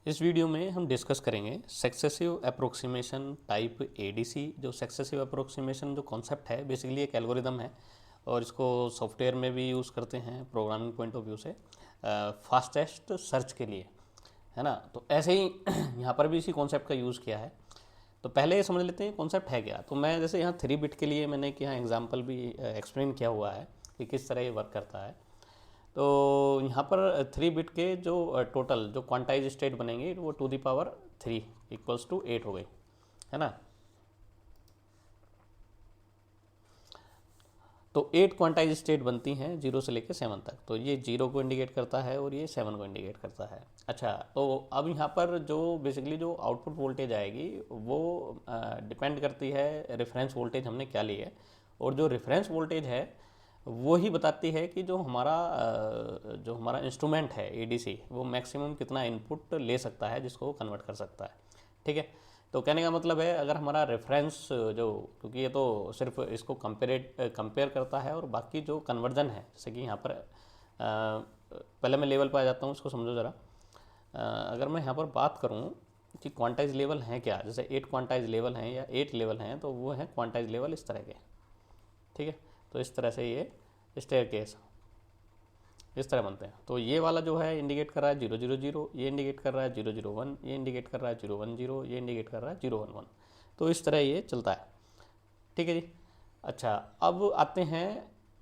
इस वीडियो में हम डिस्कस करेंगे सक्सेसिव अप्रोक्सीमेशन टाइप एडीसी। जो सक्सेसिव अप्रोक्सीमेशन जो कॉन्सेप्ट है बेसिकली एक एल्गोरिदम है और इसको सॉफ्टवेयर में भी यूज़ करते हैं प्रोग्रामिंग पॉइंट ऑफ व्यू से फास्टेस्ट सर्च के लिए, है ना। तो ऐसे ही यहाँ पर भी इसी कॉन्सेप्ट का यूज़ किया है। तो पहले ये समझ लेते हैं कॉन्सेप्ट है क्या। तो मैं जैसे यहाँ 3 बिट के लिए मैंने एक यहाँ एग्जाम्पल भी एक्सप्लेन किया हुआ है कि किस तरह ये वर्क करता है। तो यहाँ पर 3 बिट के जो टोटल जो क्वांटाइज स्टेट बनेंगे वो two the power 3 equals to 8 हो गई, है ना। तो 8 क्वांटाइज स्टेट बनती हैं 0 से लेकर 7 तक। तो ये 0 को इंडिकेट करता है और ये 7 को इंडिकेट करता है। अच्छा, तो अब यहाँ पर जो बेसिकली जो आउटपुट वोल्टेज आएगी वो डिपेंड करती है रेफरेंस वोल्टेज हमने क्या ली है, और जो रेफरेंस वोल्टेज है वो ही बताती है कि जो हमारा इंस्ट्रूमेंट है एडीसी वो मैक्सिमम कितना इनपुट ले सकता है जिसको वो कन्वर्ट कर सकता है। ठीक है। तो कहने का मतलब है अगर हमारा रेफरेंस जो, क्योंकि ये तो सिर्फ इसको कंपेयर करता है और बाकी जो कन्वर्जन है, जैसे कि यहाँ पर पहले मैं लेवल पर आ जाता हूँ, इसको समझो ज़रा। अगर मैं यहाँ पर बात करूँ कि क्वांटाइज लेवल हैं क्या, जैसे 8 क्वांटाइज लेवल हैं या 8 लेवल हैं, तो वो हैं क्वांटाइज लेवल इस तरह के। ठीक है। तो इस तरह से ये स्टेयरकेस इस तरह बनते हैं। तो ये वाला जो है इंडिकेट कर रहा है 000, ये इंडिकेट कर रहा है 001, ये इंडिकेट कर रहा है 010, ये इंडिकेट कर रहा है 011। तो इस तरह ये चलता है। ठीक है जी। अच्छा, अब आते हैं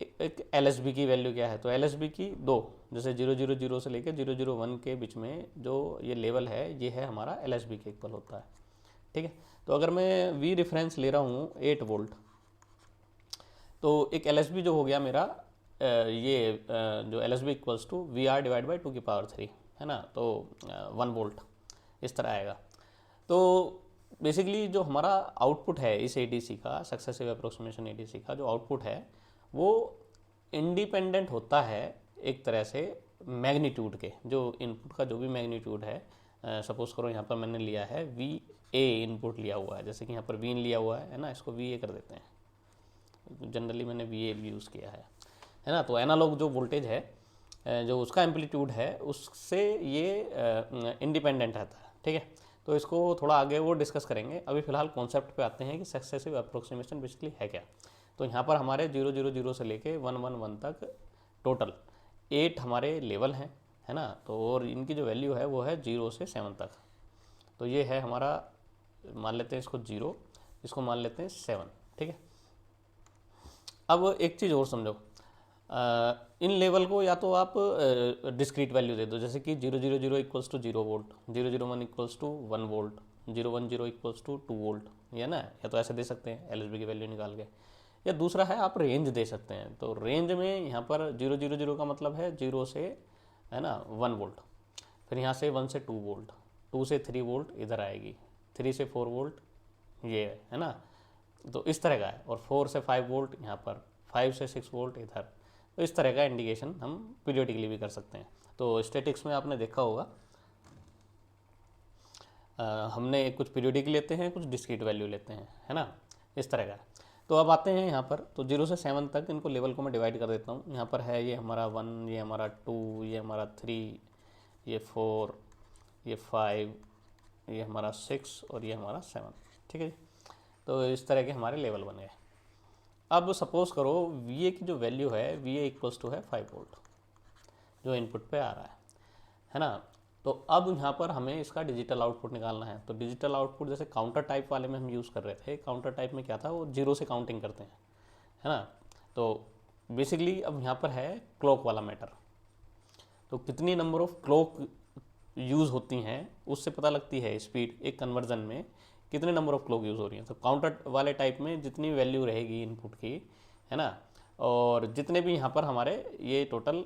एक एल की वैल्यू क्या है। तो एल की दो, जैसे 000 से लेकर 001 के बीच में जो ये लेवल है ये है हमारा एल के इक्वल होता है। ठीक है। तो अगर मैं वी रेफरेंस ले रहा हूँ 8 वोल्ट, तो एक एल जो हो गया मेरा जो L S B equals to V R divide by 2 की पावर 3, है ना। तो 1 वोल्ट इस तरह आएगा। तो बेसिकली जो हमारा आउटपुट है इस एडीसी का, सक्सेसिव अप्रोक्सीमेशन एडीसी का जो आउटपुट है वो इंडिपेंडेंट होता है एक तरह से मैग्नीट्यूड के। जो इनपुट का जो भी मैग्नीट्यूड है, सपोज करो यहाँ पर मैंने लिया है वी ए इनपुट लिया हुआ है, जैसे कि यहाँ पर वी लिया हुआ है ना, इसको वी ए कर देते हैं। जनरली मैंने वी ए यूज़ किया है ना। तो एनालॉग जो वोल्टेज है जो उसका एम्पलीट्यूड है उससे ये इंडिपेंडेंट रहता है। ठीक है। तो इसको थोड़ा आगे वो डिस्कस करेंगे। अभी फिलहाल कॉन्सेप्ट पे आते हैं कि सक्सेसिव अप्रोक्सीमेशन बेसिकली है क्या। तो यहाँ पर हमारे 000 से लेके 111 तक टोटल 8 हमारे लेवल हैं, है ना। तो और इनकी जो वैल्यू है वो है 0 से 7 तक। तो ये है हमारा, मान लेते हैं इसको 0, इसको मान लेते हैं 7। ठीक है। अब एक चीज़ और समझो, इन लेवल को या तो आप डिस्क्रीट वैल्यू दे दो, जैसे कि 000 equals to 0 volt, 001 equals to 1 volt, 010 equals to 2 volt, ये ना। या तो ऐसे दे सकते हैं एल की वैल्यू निकाल के, या दूसरा है आप रेंज दे सकते हैं। तो रेंज में यहाँ पर 000 का मतलब है 0 से, है ना, 1 वोल्ट, फिर यहाँ से 1 से 2 वोल्ट, 2 से 3 वोल्ट इधर आएगी, 3 से 4 वोल्ट ये है ना। तो इस तरह का है, और 4 से 5 वोल्ट यहाँ पर, 5 से 6 वोल्ट इधर। तो इस तरह का इंडिकेशन हम पीरियोडिकली भी कर सकते हैं। तो स्टैटिक्स में आपने देखा होगा हमने कुछ पीरियोडिक लेते हैं, कुछ डिस्क्रीट वैल्यू लेते हैं, है ना। इस तरह का। तो अब आते हैं यहाँ पर, तो 0 से 7 तक इनको लेवल को मैं डिवाइड कर देता हूँ। यहाँ पर है ये हमारा 1, ये हमारा 2, ये हमारा 3, ये 4, ये 5, ये हमारा 6 और ये हमारा 7। ठीक है जी। तो इस तरह के हमारे लेवल बन गए। अब सपोज करो वी ए की जो वैल्यू है, वी ए इक्वल्स टू है 5 वोल्ट जो इनपुट पे आ रहा है ना। तो अब यहाँ पर हमें इसका डिजिटल आउटपुट निकालना है। तो डिजिटल आउटपुट जैसे काउंटर टाइप वाले में हम यूज़ कर रहे थे, काउंटर टाइप में क्या था, वो 0 से काउंटिंग करते हैं, है ना। तो बेसिकली अब यहाँ पर है क्लॉक वाला मैटर। तो कितनी नंबर ऑफ क्लॉक यूज़ होती हैं उससे पता लगती है स्पीड एक कन्वर्जन में, कितने नंबर ऑफ क्लॉक यूज़ हो रही हैं। तो काउंटर वाले टाइप में जितनी वैल्यू रहेगी इनपुट की, है ना, और जितने भी यहाँ पर हमारे ये टोटल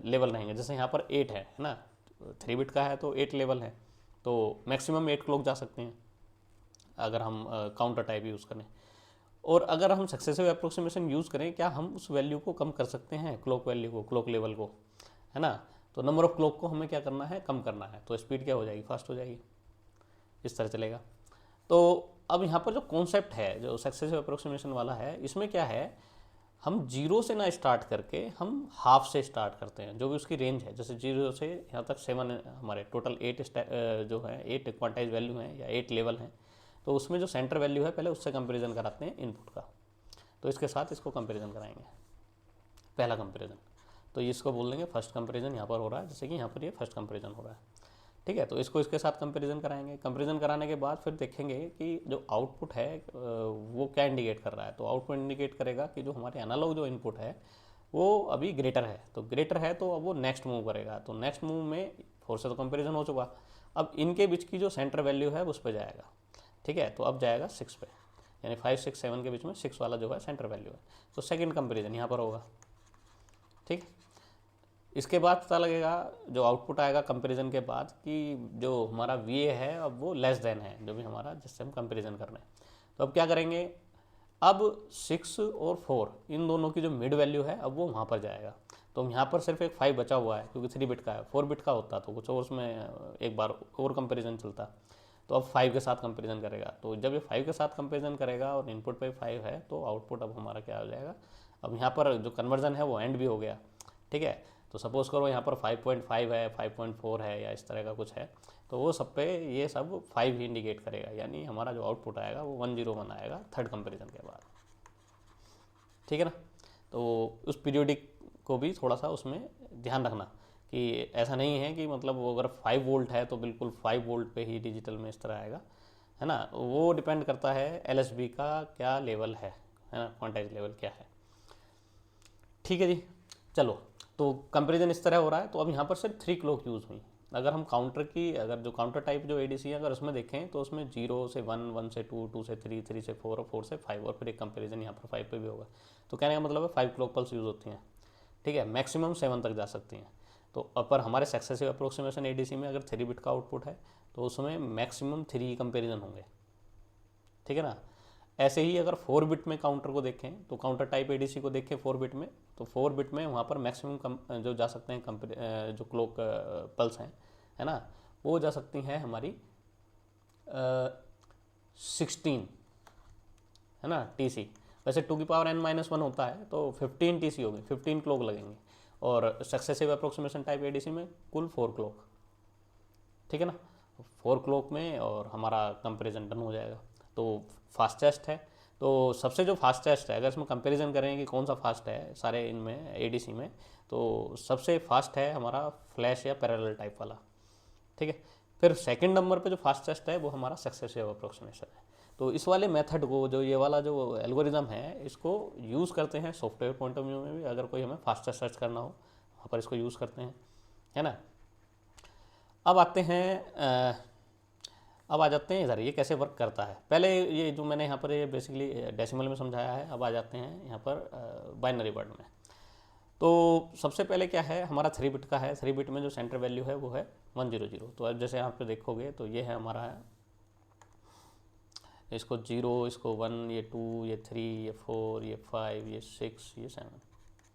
लेवल रहेंगे, जैसे यहाँ पर 8 है ना, 3 बिट का है तो 8 लेवल है, तो मैक्सिमम 8 क्लॉक जा सकते हैं अगर हम काउंटर टाइप यूज़ करें। और अगर हम सक्सेसिव अप्रोक्सीमेशन यूज़ करें, क्या हम उस वैल्यू को कम कर सकते हैं, क्लॉक वैल्यू को, क्लॉक लेवल को, है ना। तो नंबर ऑफ क्लॉक को हमें क्या करना है, कम करना है। तो स्पीड क्या हो जाएगी, फास्ट हो जाएगी। इस तरह चलेगा। तो अब यहाँ पर जो कॉन्सेप्ट है जो सक्सेसिव अप्रोक्सीमेशन वाला है, इसमें क्या है, हम जीरो से ना स्टार्ट करके हम हाफ से स्टार्ट करते हैं, जो भी उसकी रेंज है। जैसे जीरो से यहाँ तक 7 हमारे टोटल 8 जो है 8 क्वांटाइज वैल्यू हैं या 8 लेवल हैं, तो उसमें जो सेंटर वैल्यू है पहले उससे कंपेरिजन कराते हैं इनपुट का। तो इसके साथ इसको कंपेरिजन कराएंगे, पहला कंपेरिजन। तो इसको बोल देंगे फर्स्ट कंपेरिजन यहाँ पर हो रहा है, जैसे कि यहाँ पर ये फर्स्ट कंपेरिजन हो रहा है, ठीक है। तो इसको इसके साथ कंपेरिजन कराएंगे। कंपेरिजन कराने के बाद फिर देखेंगे कि जो आउटपुट है वो क्या इंडिकेट कर रहा है। तो आउटपुट इंडिकेट करेगा कि जो हमारे एनालॉग जो इनपुट है वो अभी ग्रेटर है, तो ग्रेटर है तो अब वो नेक्स्ट मूव करेगा। तो नेक्स्ट मूव में 4 से तो कंपेरिजन हो चुका, अब इनके बीच की जो सेंटर वैल्यू है उस पर जाएगा, ठीक है। तो अब जाएगा 6 पे, यानी 5 6 7 के बीच में 6 वाला जो है सेंटर वैल्यू है। तो सेकंड कंपेरिजन यहाँ पर होगा, ठीक। इसके बाद पता लगेगा जो आउटपुट आएगा कंपैरिजन के बाद कि जो हमारा VA है अब वो लेस देन है, जो भी हमारा जिससे हम कंपैरिजन कर रहे हैं। तो अब क्या करेंगे, अब 6 और 4 इन दोनों की जो मिड वैल्यू है अब वो वहाँ पर जाएगा। तो यहाँ पर सिर्फ एक 5 बचा हुआ है, क्योंकि 3 बिट का है। 4 बिट का होता तो कुछ और उसमें एक बार और कंपेरिजन चलता। तो अब 5 के साथ कंपेरिजन करेगा। तो जब ये 5 के साथ कंपेरिजन करेगा और इनपुट पे 5 है, तो आउटपुट अब हमारा क्या हो जाएगा। अब यहाँ पर जो कन्वर्जन है वो एंड भी हो गया, ठीक है। तो सपोज करो यहाँ पर 5.5 है, 5.4 है या इस तरह का कुछ है, तो वो सब पे ये सब 5 ही इंडिकेट करेगा, यानी हमारा जो आउटपुट आएगा वो 101 आएगा थर्ड कंपैरिजन के बाद, ठीक है ना। तो उस पीरियोडिक को भी थोड़ा सा उसमें ध्यान रखना कि ऐसा नहीं है कि मतलब वो अगर 5 वोल्ट है तो बिल्कुल 5 वोल्ट पे ही डिजिटल में इस तरह आएगा, है ना। वो डिपेंड करता है LSB का क्या लेवल है ना, क्वांटाइज लेवल क्या है, ठीक है जी। चलो, तो कंपैरिजन इस तरह हो रहा है। तो अब यहाँ पर सिर्फ 3 क्लॉक यूज़ हुई। अगर हम काउंटर की, अगर जो काउंटर टाइप जो ADC है अगर उसमें देखें तो उसमें 0 से 1, 1 से 2, 2 से 3, 3 से 4 और 4 से 5, और फिर एक कंपैरिजन यहाँ पर 5 पे भी होगा। तो कहने का मतलब है 5 क्लॉक पल्स यूज़ होती हैं, ठीक है। मैक्सिमम 7 तक जा सकती हैं। तो पर हमारे सक्सेसिव अप्रोक्सीमेशन ADC में अगर 3 बिट का आउटपुट है तो उसमें मैक्सिमम 3 कंपेरिजन होंगे, ठीक है ना। ऐसे ही अगर 4 बिट में काउंटर को देखें तो काउंटर टाइप ADC को देखें 4 बिट में, तो 4 बिट में वहाँ पर मैक्सिमम जो जा सकते हैं जो क्लॉक पल्स हैं, है ना, वो जा सकती हैं हमारी 16, है ना, TC। वैसे 2n-1 होता है तो 15 TC होगी, 15 क्लॉक लगेंगे। और सक्सेसिव अप्रोक्सीमेशन टाइप ADC में कुल 4 क्लॉक, ठीक है ना। 4 क्लॉक में और हमारा कंपेरिजन डन हो जाएगा। तो फास्टेस्ट है, तो सबसे जो फास्टेस्ट है अगर इसमें कंपैरिजन करें कि कौन सा फास्ट है सारे इनमें ADC में, तो सबसे फास्ट है हमारा फ्लैश या पैरेलल टाइप वाला, ठीक है। फिर सेकंड नंबर पे जो फास्टेस्ट है वो हमारा सक्सेसिव अप्रोक्सीमेशन है। तो इस वाले मेथड को, जो ये वाला जो एल्गोरिदम है, इसको यूज़ करते हैं सॉफ्टवेयर पॉइंट ऑफ व्यू में भी। अगर कोई हमें फास्टेस्ट सर्च करना हो वहाँ पर इसको यूज़ करते हैं, है ना। अब आते हैं अब आ जाते हैं इधर, ये कैसे वर्क करता है। पहले ये जो मैंने यहाँ पर ये बेसिकली डेसिमल में समझाया है, अब आ जाते हैं यहाँ पर बाइनरी वर्ड में। तो सबसे पहले क्या है, हमारा 3 बिट का है। 3 बिट में जो सेंटर वैल्यू है वो है 100। तो अब जैसे यहाँ पे देखोगे तो ये है हमारा है, इसको 0, इसको 1, ये 2, ये 3, ये 4, ये 5, ये 6, ये 7,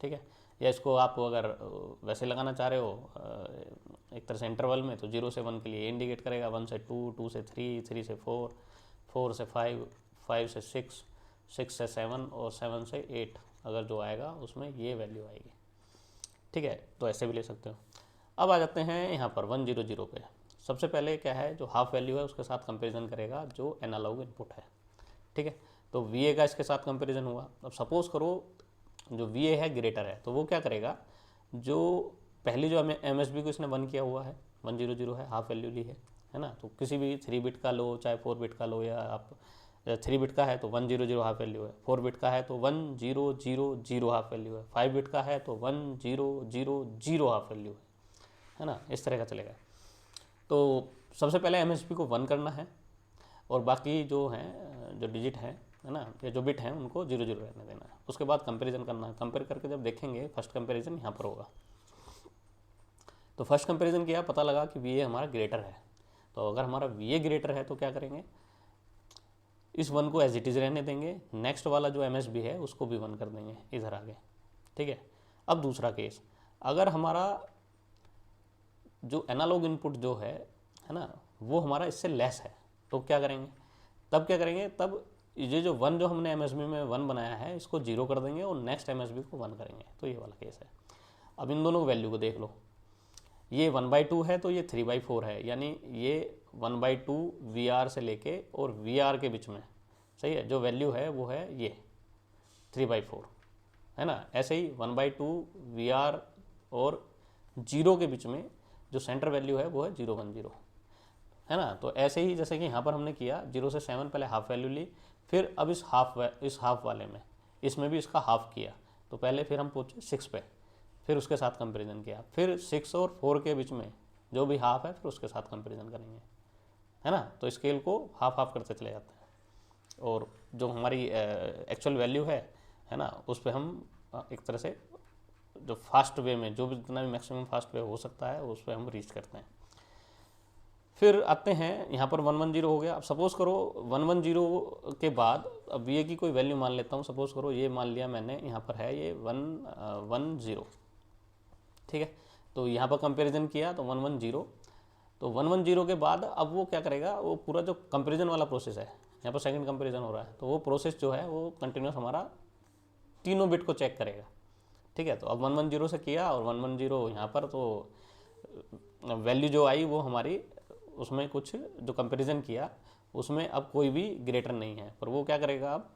ठीक है। या इसको आप अगर वैसे लगाना चाह रहे हो एक तरह से इंटरवल में, तो 0 से 1 के लिए इंडिकेट करेगा, 1 से 2, 2 से 3, 3 से 4, 4 से 5, 5 से 6, 6 से 7 और 7 से 8 अगर जो आएगा उसमें ये वैल्यू आएगी, ठीक है। तो ऐसे भी ले सकते हो। अब आ जाते हैं यहाँ पर 100 पे। सबसे पहले क्या है, जो हाफ वैल्यू है उसके साथ कंपेरिजन करेगा जो एनालॉग इनपुट है, ठीक है। तो VA का इसके साथ कंपेरिजन हुआ। अब सपोज करो जो VA है ग्रेटर है, तो वो क्या करेगा, जो पहली जो MSB को इसने 1 किया हुआ है, 100 है, हाफ वैल्यू ली है ना। तो किसी भी 3 बिट का लो चाहे 4 बिट का लो, या आप 3 बिट का है तो 100 हाफ वैल्यू है, 4 बिट का है तो 1000 हाफ वैल्यू है, 5 बिट का है तो 1000 हाफ वैल्यू है ना। इस तरह का चलेगा। तो सबसे पहले MSB को 1 करना है और बाकी जो हैं जो डिजिट हैं, है ना, या जो बिट हैं उनको 00 रहने देना है। उसके बाद कंपैरिजन करना है। कंपेयर करके जब देखेंगे फर्स्ट कंपैरिजन यहाँ पर होगा। तो फर्स्ट कंपैरिजन किया, पता लगा कि VA हमारा ग्रेटर है। तो अगर हमारा VA ग्रेटर है तो क्या करेंगे, इस 1 को एज इट इज़ रहने देंगे, नेक्स्ट वाला जो MSB है उसको भी 1 कर देंगे इधर आगे, ठीक है। अब दूसरा केस, अगर हमारा जो एनालॉग इनपुट जो है ना, वो हमारा इससे लेस है, तो क्या करेंगे, तब क्या करेंगे, तब ये जो वन जो हमने एमएसबी में वन बनाया है इसको जीरो कर देंगे और नेक्स्ट एमएसबी को वन करेंगे, तो ये वाला केस है। अब इन दोनों वैल्यू को देख लो, ये 1/2 है तो ये 3/4 है, यानी ये 1/2 VR से लेके और VR के बीच में, सही है, जो वैल्यू है वो है ये 3/4, है ना। ऐसे ही 1/2 VR और 0 के बीच में जो सेंटर वैल्यू है वो है 010, है ना। तो ऐसे ही जैसे कि यहाँ पर हमने किया 0 से 7 पहले हाफ वैल्यू ली, फिर अब इस हाफ वाले में इसमें भी इसका हाफ किया, तो पहले फिर हम पहुँचे 6 पे, फिर उसके साथ कंपैरिजन किया, फिर 6 और 4 के बीच में जो भी हाफ है फिर उसके साथ कंपैरिजन करेंगे, है ना। तो स्केल को हाफ हाफ करते चले जाते हैं और जो हमारी एक्चुअल वैल्यू है ना, उस पर हम एक तरह से जो फास्ट वे में जो भी जितना भी मैक्सिमम फास्ट वे हो सकता है उस पर हम रीच करते हैं। फिर आते हैं यहाँ पर 110 हो गया। अब सपोज़ करो 110 के बाद अब ये की कोई वैल्यू मान लेता हूँ, सपोज़ करो ये मान लिया मैंने यहाँ पर है ये 110, ठीक है। तो यहाँ पर कंपैरिजन किया तो 110, तो 110 के बाद अब वो क्या करेगा, वो पूरा जो कंपैरिजन वाला प्रोसेस है, यहाँ पर सेकंड कंपैरिजन हो रहा है, तो वो प्रोसेस जो है वो कंटिन्यूस हमारा तीनों बिट को चेक करेगा, ठीक है। तो अब 110 से किया और 110 यहाँ पर, तो वैल्यू जो आई वो हमारी उसमें कुछ जो कंपैरिजन किया उसमें अब कोई भी ग्रेटर नहीं है, पर वो क्या करेगा, अब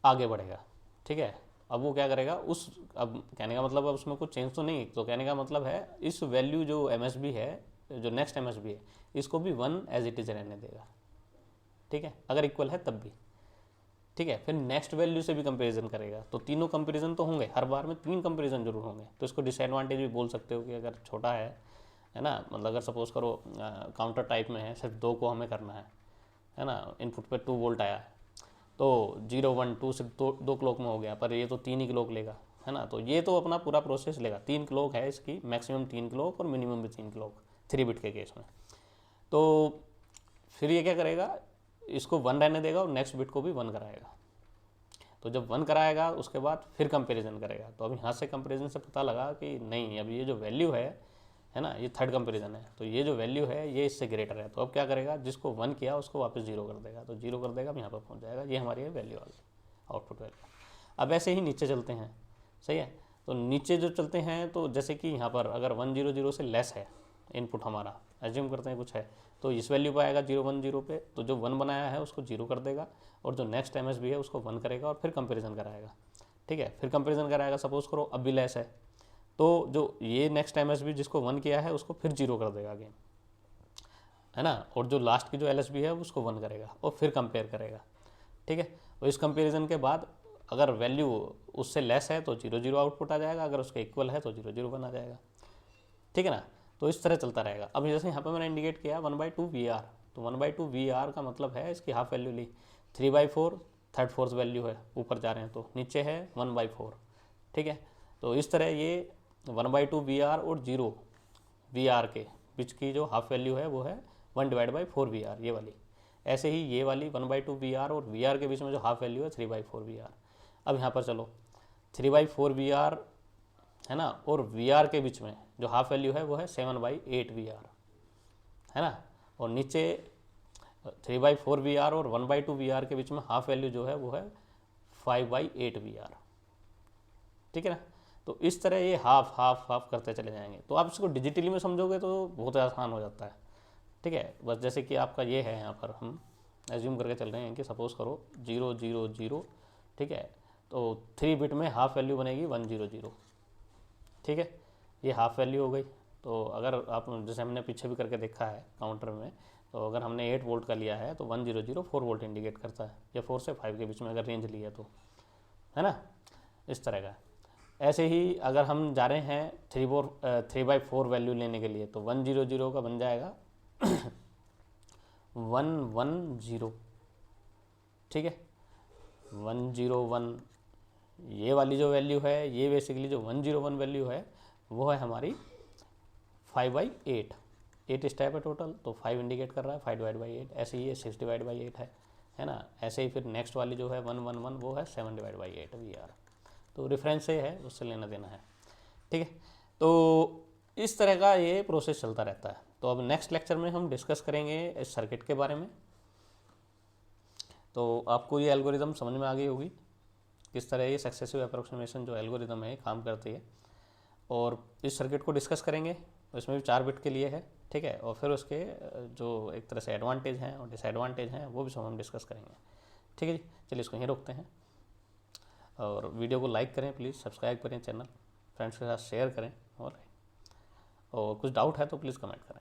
आगे बढ़ेगा, ठीक है। अब वो क्या करेगा, अब कहने का मतलब अब उसमें कुछ चेंज तो नहीं, तो कहने का मतलब है इस वैल्यू जो एमएसबी है, जो नेक्स्ट एमएसबी है, इसको भी 1 एज इट इज रहने देगा, ठीक है, अगर इक्वल है तब भी, ठीक है। फिर नेक्स्ट वैल्यू से भी कंपैरिजन करेगा, तो तीनों कंपैरिजन तो होंगे, हर बार में 3 कंपैरिजन जरूर होंगे। तो इसको डिसएडवांटेज भी बोल सकते हो कि अगर छोटा है ना, मतलब अगर सपोज करो काउंटर टाइप में है, सिर्फ 2 को हमें करना है ना, इनपुट पे 2 वोल्ट आया तो 0 1 2 सिर्फ 2 क्लॉक में हो गया, पर ये तो 3 ही क्लॉक लेगा, है ना। तो ये तो अपना पूरा प्रोसेस लेगा, 3 क्लॉक है इसकी, मैक्सिमम 3 क्लॉक और मिनिमम भी 3 क्लॉक 3 बिट के केस में। तो फिर ये क्या करेगा, इसको 1 रहने देगा और नेक्स्ट बिट को भी 1 कराएगा। तो जब 1 कराएगा उसके बाद फिर कंपैरिजन करेगा, तो अब यहाँ से कंपैरिजन से पता लगा कि नहीं, अब ये जो वैल्यू है ना, ये थर्ड कंपैरिजन है, तो ये जो वैल्यू है ये इससे ग्रेटर है, तो अब क्या करेगा, जिसको 1 किया उसको वापस 0 कर देगा, तो 0 कर देगा, अब यहाँ पर पहुँच जाएगा, ये हमारी वैल्यू आ गई, आउटपुट वैल्यू। अब ऐसे ही नीचे चलते हैं, सही है। तो नीचे जो चलते हैं, तो जैसे कि यहाँ पर अगर 100 से लेस है इनपुट हमारा, एज्यूम करते हैं कुछ है, तो इस वैल्यू पर आएगा 010 पे, तो जो 1 बनाया है उसको 0 कर देगा और जो नेक्स्ट एमएसबी है उसको 1 करेगा और फिर कंपैरिजन कराएगा, ठीक है। फिर कंपैरिजन कराएगा, सपोज करो अब भी लेस है, तो जो ये नेक्स्ट एमएसबी जिसको 1 किया है उसको फिर 0 कर देगा अगेन, है ना, और जो लास्ट की जो एलएसबी है उसको 1 करेगा और फिर कंपेयर करेगा, ठीक है। और इस कंपैरिजन के बाद अगर वैल्यू उससे लेस है तो 0 आउटपुट आ जाएगा, अगर उसके इक्वल है तो 0 1 आ जाएगा, ठीक है ना। तो इस तरह चलता रहेगा। अब जैसे यहाँ पे मैंने इंडिकेट किया 1/2 VR, तो 1/2 VR का मतलब है इसकी हाफ वैल्यू ली, 3/4 थर्ड फोर्थ वैल्यू है, ऊपर जा रहे हैं तो नीचे है 1/4, ठीक है। तो इस तरह ये 1/2 VR और 0 VR के बीच की जो हाफ वैल्यू है वो है 1/4 VR, ये वाली। ऐसे ही ये वाली 1/2 VR और VR के बीच में जो हाफ वैल्यू है 3/4 VR। अब यहाँ पर चलो 3/4 VR है ना, और VR के बीच में जो हाफ वैल्यू है वो है 7/8 VR, है ना। और नीचे 3/4 VR और 1/2 VR के बीच में हाफ वैल्यू जो है वो है 5/8 VR, ठीक है ना। तो इस तरह ये हाफ हाफ हाफ करते चले जाएंगे। तो आप इसको डिजिटली में समझोगे तो बहुत आसान हो जाता है, ठीक है। बस जैसे कि आपका ये है, यहाँ पर हम एज्यूम करके चल रहे हैं कि सपोज करो 0 0 0, ठीक है। तो 3 बिट में हाफ वैल्यू बनेगी 100, ठीक है, ये हाफ वैल्यू हो गई। तो अगर आप जैसे हमने पीछे भी करके देखा है काउंटर में, तो अगर हमने 8 वोल्ट का लिया है तो 100 4 वोल्ट इंडिकेट करता है, या 4 से 5 के बीच में अगर रेंज ली है तो, है ना, इस तरह का। ऐसे ही अगर हम जा रहे हैं 3/4 वैल्यू लेने के लिए, तो 100 का बन जाएगा 110, ठीक है, 101। ये वाली जो वैल्यू है, ये बेसिकली जो 101 वैल्यू है वो है हमारी 5/8, 8 स्टेप है टोटल, तो 5 इंडिकेट कर रहा है, 5/8। ऐसे ही ये 6/8 है ना। ऐसे ही फिर नेक्स्ट वाली जो है 111 वो है 7/8 VR। तो रेफरेंस से है, उससे लेना देना है, ठीक है। तो इस तरह का ये प्रोसेस चलता रहता है। तो अब नेक्स्ट लेक्चर में हम डिस्कस करेंगे इस सर्किट के बारे में। तो आपको ये एल्गोरिदम समझ में आ गई होगी किस तरह ये सक्सेसिव अप्रोक्सीमेशन जो एल्गोरिदम है काम करती है। और इस सर्किट को डिस्कस करेंगे, इसमें भी 4 बिट के लिए है, ठीक है। और फिर उसके जो एक तरह से एडवांटेज हैं और डिसएडवांटेज हैं वो भी सब हम डिस्कस करेंगे, ठीक है जी। चलिए इसको यहीं रोकते हैं, और वीडियो को लाइक करें प्लीज़, सब्सक्राइब करें चैनल, फ्रेंड्स के साथ शेयर करें, और कुछ डाउट है तो प्लीज़ कमेंट करें।